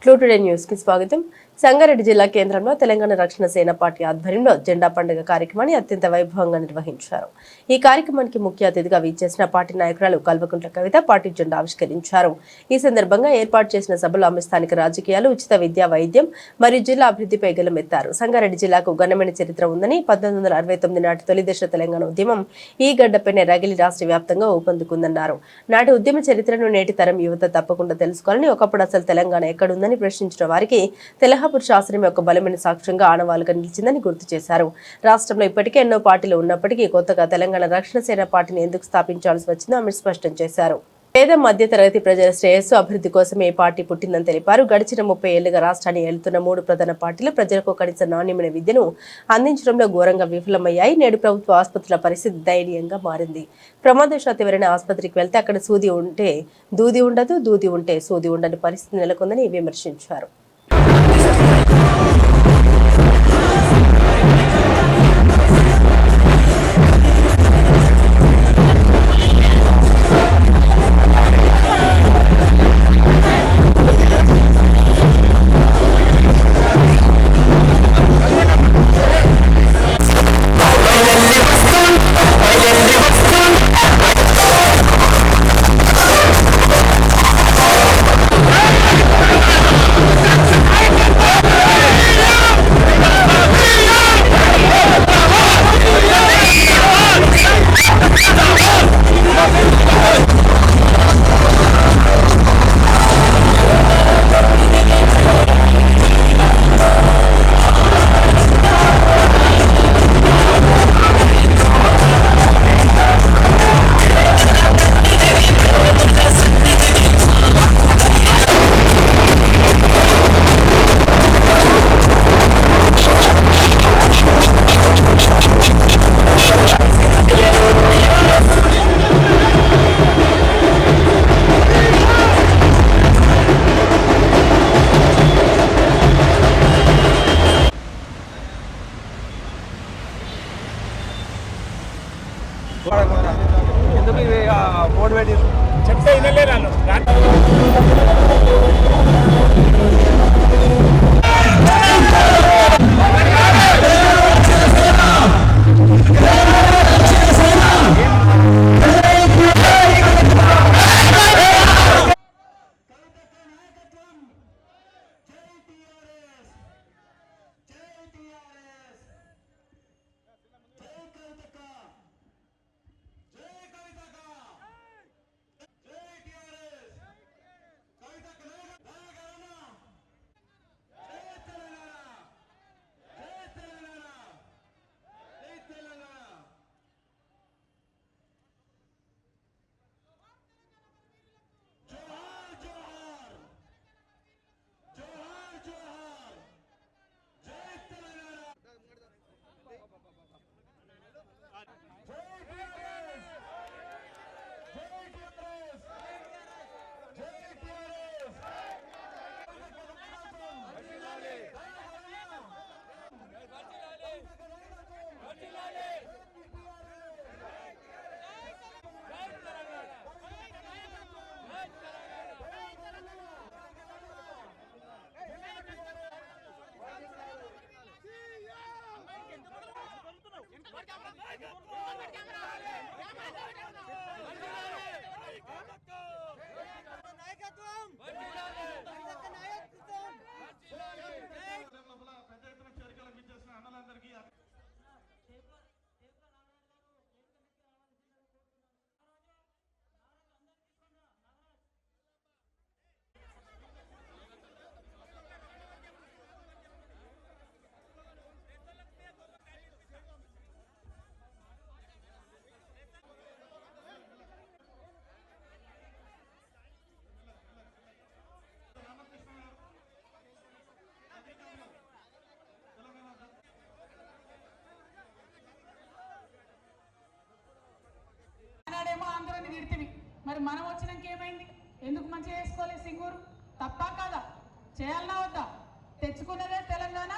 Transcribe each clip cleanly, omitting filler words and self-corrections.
Today news కి స్వాగతం. సంగారెడ్డి జిల్లా కేంద్రంలో తెలంగాణ రక్షణ సేన పార్టీ ఆధ్వర్యంలో జెండా పండుగ కార్యక్రమాన్ని అత్యంత వైభవంగా నిర్వహించారు. ఈ కార్యక్రమానికి ముఖ్య అతిథిగా విచ్చేసిన పార్టీ నాయకురాలు కల్వకుంట్ల కవిత పార్టీ జెండా ఆవిష్కరించారు. ఈ సందర్భంగా ఏర్పాటు చేసిన సభలో ఆమె స్థానిక రాజకీయాలు, ఉచిత విద్య, వైద్యం మరియు జిల్లా అభివృద్ధిపై గెలుమెత్తారు. సంగారెడ్డి జిల్లాకు ఘనమైన చరిత్ర ఉందని 1969 నాటి తొలి దశ తెలంగాణ ఉద్యమం ఈ గడ్డపైనే రగిలి రాష్ట్ర వ్యాప్తంగా ఊపందుకుందన్నారు. నాటి ఉద్యమ చరిత్రను నేటి తరం యువత తప్పకుండా తెలుసుకోవాలని, ఒకప్పుడు అసలు తెలంగాణ ఎక్కడుందని ప్రశ్నించిన వారికి తెలహాపూర్ శాసనం యొక్క బలమైన సాక్ష్యంగా ఆనవాలుగా నిలిచిందని గుర్తు చేశారు. రాష్ట్రంలో ఇప్పటికే ఎన్నో పార్టీలు ఉన్నప్పటికీ కొత్తగా తెలంగాణ రక్షణ సేన పార్టీని ఎందుకు స్థాపించాల్సి వచ్చిందో ఆమె స్పష్టం చేశారు. పేద మధ్య తరగతి ప్రజల శ్రేయస్సు, అభివృద్ధి కోసమే ఈ పార్టీ పుట్టిందని తెలిపారు. గడిచిన 30 ఏళ్లుగా రాష్ట్రాన్ని ఏలుతున్న 3 ప్రధాన పార్టీలు ప్రజలకు కనీస నాణ్యమైన విద్యను అందించడంలో ఘోరంగా విఫలమయ్యాయి. నేడు ప్రభుత్వ ఆసుపత్రుల పరిస్థితి దయనీయంగా మారింది. ప్రమాదవశాత్తు ఎవరైనా ఆసుపత్రికి వెళ్తే అక్కడ సూది ఉంటే దూది ఉండదు, దూది ఉంటే సూది ఉండని పరిస్థితి నెలకొందని విమర్శించారు. ఎందుకు ఇవి బోర్డు పెట్టి చెప్తే వినలేను. మరి మనం వచ్చినాక ఏమైంది? ఎందుకు మంచిగా చేసుకోలేదు? సింగూరు తప్పా కాదా? చేయాలన్నా వద్దా? తెచ్చుకున్నదే తెలంగాణ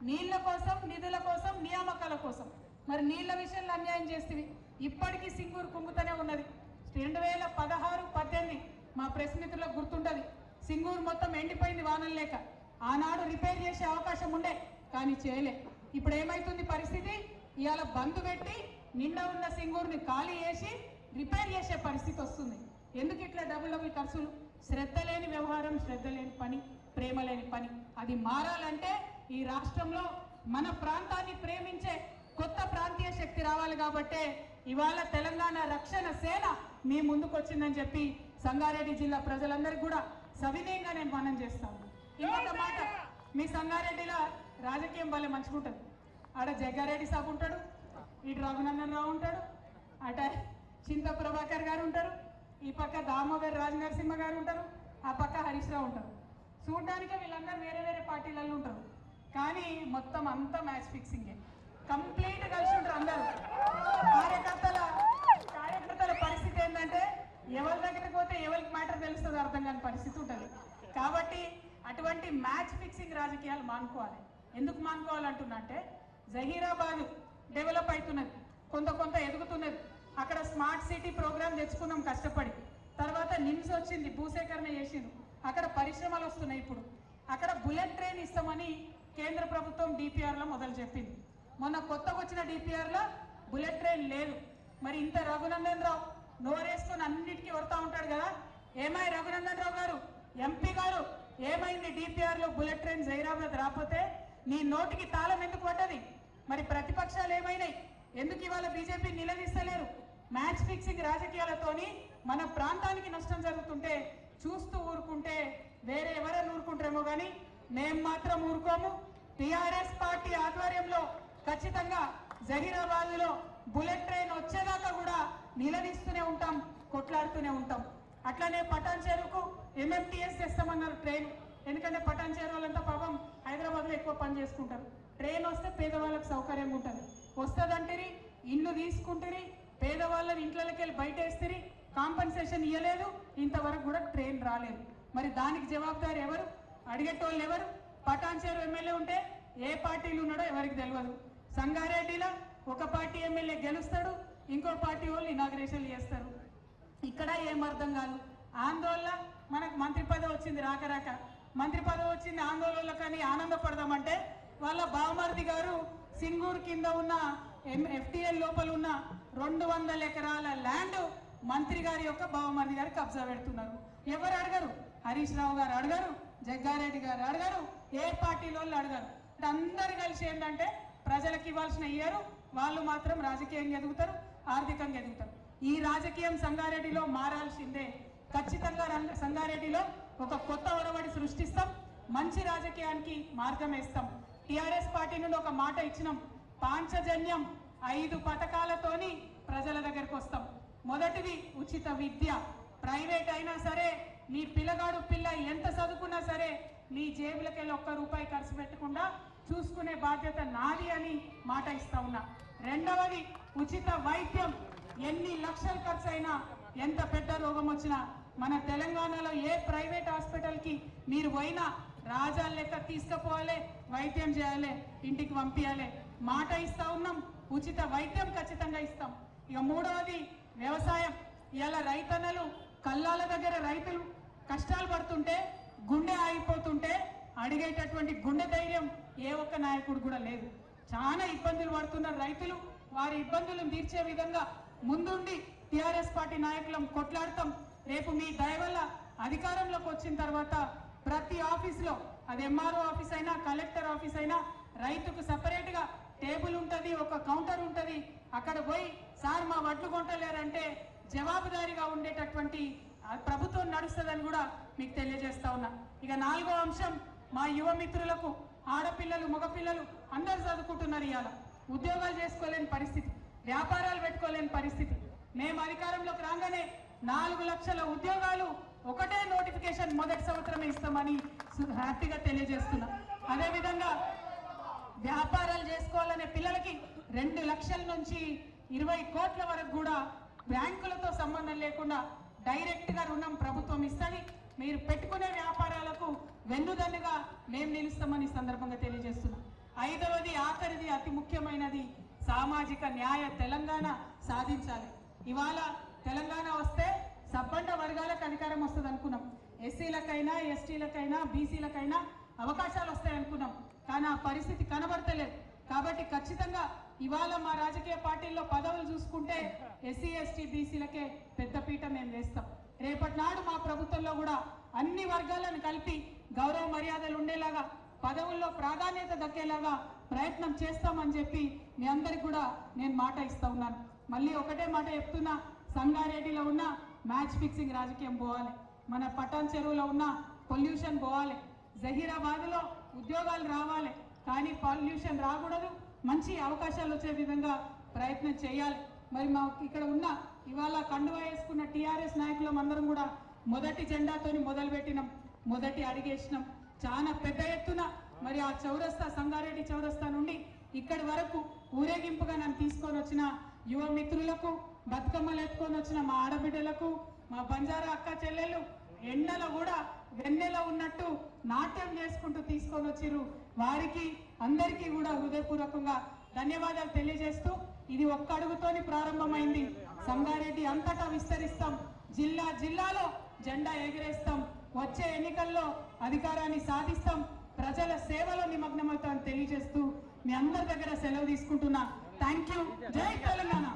నీళ్ల కోసం, నిధుల కోసం, నియామకాల కోసం. మరి నీళ్ల విషయంలో అన్యాయం చేస్తేవి ఇప్పటికీ సింగూరు కుంగుతూనే ఉన్నది. 2016-18 మా ప్రెస్ మిత్రులకు గుర్తుంటది. సింగూరు మొత్తం ఎండిపోయింది వానలు లేక. ఆనాడు రిపేర్ చేసే అవకాశం ఉండే కానీ చేయలే. ఇప్పుడు ఏమైతుంది పరిస్థితి? ఇవాళ బంద్ పెట్టి నిండా ఉన్న సింగూరుని ఖాళీ చేసి రిపేర్ చేసే పరిస్థితి వస్తుంది. ఎందుకు ఇట్లా డబుల్ ఖర్చులు? శ్రద్ధ లేని వ్యవహారం, శ్రద్ధ లేని పని, ప్రేమ లేని పని. అది మారాలంటే ఈ రాష్ట్రంలో మన ప్రాంతాన్ని ప్రేమించే కొత్త ప్రాంతీయ శక్తి రావాలి. కాబట్టే ఇవాళ తెలంగాణ రక్షణ సేన మీ ముందుకు వచ్చిందని చెప్పి సంగారెడ్డి జిల్లా ప్రజలందరికీ కూడా సవినయంగా నేను మనం చేస్తాను. ఇంకొక మాట, మీ సంగారెడ్డిలో రాజకీయం భలే మంచుకుంటుంది. ఆడ జగ్గారెడ్డి సాబ్ ఉంటాడు, ఇటు రఘునందన్ రావు ఉంటాడు, అట చింత ప్రభాకర్ గారు ఉంటారు, ఈ పక్క దామోదర్ రాజనరసింహ గారు ఉంటారు, ఆ పక్క హరీష్ రావు ఉంటారు. చూడడానికి వీళ్ళందరూ వేరే వేరే పార్టీలలో ఉంటారు కానీ మొత్తం అంతా మ్యాచ్ ఫిక్సింగే. కంప్లీట్ కలిసి ఉంటారు అందరూ. కార్యకర్తల పరిస్థితి ఏంటంటే ఎవరి దగ్గరికి పోతే ఎవరికి మ్యాటర్ తెలుస్తుందో అర్థం కాని పరిస్థితి ఉంటుంది. కాబట్టి అటువంటి మ్యాచ్ ఫిక్సింగ్ రాజకీయాలు మానుకోవాలి. ఎందుకు మానుకోవాలంటున్నా అంటే జహీరాబాద్ డెవలప్ అవుతున్నది, కొంత ఎదుగుతున్నది. అక్కడ స్మార్ట్ సిటీ ప్రోగ్రామ్ తెచ్చుకున్నాం కష్టపడి. తర్వాత నిమ్స్ వచ్చింది, భూసేకరణ చేసింది, అక్కడ పరిశ్రమలు వస్తున్నాయి. ఇప్పుడు అక్కడ బుల్లెట్ ట్రైన్ ఇస్తామని కేంద్ర ప్రభుత్వం డిపిఆర్లో మొదలు చెప్పింది. మొన్న కొత్తగా వచ్చిన డిపిఆర్లో బుల్లెట్ ట్రైన్ లేదు. మరి ఇంత రఘునందన్ రావు నోరేసుకొని అన్నిటికీ వస్తూ ఉంటాడు కదా, ఏమై రఘునందన్ రావు గారు, ఎంపీ గారు, ఏమైంది డిపిఆర్లో బుల్లెట్ ట్రైన్ జైరాబాద్ రాకపోతే నీ నోటికి తాళం ఎందుకు పడ్డది? మరి ప్రతిపక్షాలు ఏమైనాయి? ఎందుకు ఇవాళ బీజేపీ నిలదీస్తలేరు? మ్యాచ్ ఫిక్సింగ్ రాజకీయాలతోని మన ప్రాంతానికి నష్టం జరుగుతుంటే చూస్తూ ఊరుకుంటే వేరే ఎవరైనా ఊరుకుంటారేమో కానీ మేము మాత్రం ఊరుకోము. టిఆర్ఎస్ పార్టీ ఆధ్వర్యంలో ఖచ్చితంగా జహీరాబాద్లో బుల్లెట్ ట్రైన్ వచ్చేదాకా కూడా నిలదీస్తూనే ఉంటాం, కొట్లాడుతూనే ఉంటాం. అట్లానే పటాన్ చెరువుకు ఎంఎంటీఎస్ చేస్తామన్నారు ట్రైన్. ఎందుకంటే పటాన్ చెరువు వాళ్ళంతా పాపం హైదరాబాద్లో ఎక్కువ పని చేసుకుంటారు. ట్రైన్ వస్తే పేదవాళ్ళకి సౌకర్యంగా ఉంటుంది. వస్తుందంటే ఇల్లు తీసుకుంటారు, పేదవాళ్ళని ఇంట్లోకి వెళ్ళి బయట వేస్తారు, కాంపన్సేషన్ ఇవ్వలేదు, ఇంతవరకు కూడా ట్రైన్ రాలేదు. మరి దానికి జవాబుదారు ఎవరు? అడిగేటోళ్ళు ఎవరు? పటాన్ చెరువు ఎమ్మెల్యే ఉంటే ఏ పార్టీలు ఉన్నాడో ఎవరికి తెలియదు. సంగారెడ్డిలో ఒక పార్టీ ఎమ్మెల్యే గెలుస్తాడు, ఇంకో పార్టీ వాళ్ళు ఇనాగ్రేషన్ చేస్తారు. ఇక్కడ ఏం అర్థం కాదు. ఆందోళన మనకు మంత్రి పదవి వచ్చింది, రాక మంత్రి పదవి వచ్చింది ఆందోళనలో కానీ ఆనందపడదామంటే వాళ్ళ బావమరిది గారు సింగూరు కింద ఉన్న ఎఫ్టీఎల్ లోపల ఉన్న 200 ఎకరాల ల్యాండ్ మంత్రి గారి యొక్క బావమరిది గారు కబ్జా పెడుతున్నారు. ఎవరు అడగరు? హరీష్ రావు గారు అడగరు, జగ్గారెడ్డి గారు అడగరు, ఏ పార్టీలో అడగరు. అందరు కలిసి ఏంటంటే ప్రజలకు ఇవ్వాల్సిన ఇయ్యరు, వాళ్ళు మాత్రం రాజకీయంగా ఎదుగుతారు, ఆర్థికంగా ఎదుగుతారు. ఈ రాజకీయం సంగారెడ్డిలో మారాల్సిందే. ఖచ్చితంగా సంగారెడ్డిలో ఒక కొత్త ఒరవడి సృష్టిస్తాం, మంచి రాజకీయానికి మార్గం వేస్తాం. టిఆర్ఎస్ పార్టీ నుండి ఒక మాట ఇచ్చినాం, పాంచజన్యం 5 పథకాలతోని ప్రజల దగ్గరకు వస్తాం. మొదటిది ఉచిత విద్య. ప్రైవేట్ అయినా సరే మీ పిల్లగాడు పిల్ల ఎంత చదువుకున్నా సరే మీ జేబులకెళ్ళి ₹1 ఖర్చు పెట్టకుండా చూసుకునే బాధ్యత నాది అని మాట ఇస్తా ఉన్నా. రెండవది ఉచిత వైద్యం. ఎన్ని లక్షలు ఖర్చు అయినా, ఎంత పెద్ద రోగం వచ్చినా మన తెలంగాణలో ఏ ప్రైవేట్ హాస్పిటల్కి మీరు పోయినా రాజాల లెక్క తీసుకుపోవాలి, వైద్యం చేయాలి, ఇంటికి పంపించాలి. మాట ఇస్తా ఉన్నాం, ఉచిత వైద్యం ఖచ్చితంగా ఇస్తాం. ఇక మూడవది వ్యవసాయం. ఇలా రైతన్నలు కల్లాల దగ్గర రైతులు కష్టాలు పడుతుంటే, గుండె ఆగిపోతుంటే అడిగేటటువంటి గుండె ధైర్యం ఏ ఒక్క నాయకుడు కూడా లేదు. చాలా ఇబ్బందులు పడుతున్నారు రైతులు. వారి ఇబ్బందులను తీర్చే విధంగా ముందుండి టిఆర్ఎస్ పార్టీ నాయకులం కొట్లాడతాం. రేపు మీ దయ వల్ల అధికారంలోకి వచ్చిన తర్వాత ప్రతి ఆఫీసులో, అది ఎంఆర్ఓ ఆఫీస్ అయినా కలెక్టర్ ఆఫీస్ అయినా, రైతుకు సపరేట్గా టేబుల్ ఉంటుంది, ఒక కౌంటర్ ఉంటుంది. అక్కడ పోయి సార్ మా వడ్లు కొంటలేరంటే జవాబుదారీగా ఉండేటటువంటి ప్రభుత్వం నడుస్తుందని కూడా మీకు తెలియజేస్తా ఉన్నా. ఇక 4వ అంశం, మా యువ మిత్రులకు, ఆడపిల్లలు మగపిల్లలు అందరూ చదువుకుంటున్నారు. ఇవాళ ఉద్యోగాలు చేసుకోలేని పరిస్థితి, వ్యాపారాలు పెట్టుకోలేని పరిస్థితి. మేము అధికారంలోకి రాగానే 4 లక్షల ఉద్యోగాలు ఒకటే నోటిఫికేషన్ మొదటి సంవత్సరమే ఇస్తామని హ్యాపీగా తెలియజేస్తున్నాం. అదేవిధంగా వ్యాపారాలు చేసుకోవాలనే పిల్లలకి 2 లక్షల నుంచి 20 కోట్ల వరకు కూడా బ్యాంకులతో సంబంధం లేకుండా డైరెక్ట్గా రుణం ప్రభుత్వం ఇస్తుంది. మీరు పెట్టుకునే వ్యాపారాలకు వెన్నుదన్నుగా మేము నిలుస్తామని సందర్భంగా తెలియజేస్తున్నాం. 5వది ఆఖరిది అతి ముఖ్యమైనది, సామాజిక న్యాయ తెలంగాణ సాధించాలి. ఇవాళ తెలంగాణ వస్తే సబ్బండ వర్గాలకు అధికారం వస్తుంది అనుకున్నాం. ఎస్సీలకైనా ఎస్టీలకైనా బీసీలకైనా అవకాశాలు వస్తాయనుకున్నాం, కానీ ఆ పరిస్థితి కనబడతలేదు. కాబట్టి ఖచ్చితంగా ఇవాళ మా రాజకీయ పార్టీల్లో పదవులు చూసుకుంటే ఎస్సీ ఎస్టీ బీసీలకే పెద్దపీట మేము వేస్తాం. రేపటి నాడు మా ప్రభుత్వంలో కూడా అన్ని వర్గాలను కలిపి గౌరవ మర్యాదలు ఉండేలాగా పదవుల్లో ప్రాధాన్యత దక్కేలాగా ప్రయత్నం చేస్తామని చెప్పి మీ అందరికి కూడా నేను మాట ఇస్తా ఉన్నాను. మళ్ళీ ఒకటే మాట చెప్తున్నా, సంగారెడ్డిలో ఉన్న మ్యాచ్ ఫిక్సింగ్ రాజకీయం పోవాలి, మన పటాన్ చెరువులో ఉన్న పొల్యూషన్ పోవాలి, జహీరాబాద్లో ఉద్యోగాలు రావాలి, కానీ పొల్యూషన్ రాకూడదు, మంచి అవకాశాలు వచ్చే విధంగా ప్రయత్నం చేయాలి. మరి మా ఇక్కడ ఉన్న ఇవాళ కండువా వేసుకున్న టీఆర్ఎస్ నాయకులం అందరం కూడా మొదటి జెండాతోని మొదలుపెట్టినాం, మొదటి అడిగేసినాం. చాలా పెద్ద ఎత్తున మరి ఆ చౌరస్తా సంగారెడ్డి చౌరస్తా నుండి ఇక్కడి వరకు ఊరేగింపుగా నన్ను తీసుకొని వచ్చిన యువ మిత్రులకు, బతుకమ్మలు ఎత్తుకొని వచ్చిన మా ఆడబిడ్డలకు, మా బంజారా అక్క చెల్లెళ్ళు ఎండలో కూడా వెన్నెల ఉన్నట్టు నాట్యం చేసుకుంటూ తీసుకొని వచ్చిర్రు. వారికి అందరికీ కూడా హృదయపూర్వకంగా ధన్యవాదాలు తెలియజేస్తూ, ఇది ఒక్క అడుగుతోని ప్రారంభమైంది. సంగారెడ్డి అంతటా విస్తరిస్తాం, జిల్లా జిల్లాలో జెండా ఎగిరేస్తాం, వచ్చే ఎన్నికల్లో అధికారాన్ని సాధిస్తాం, ప్రజల సేవలో నిమగ్నమవుతామని తెలియజేస్తూ మీ అందరి దగ్గర సెలవు తీసుకుంటున్నా. Thank you. జై తెలంగాణ.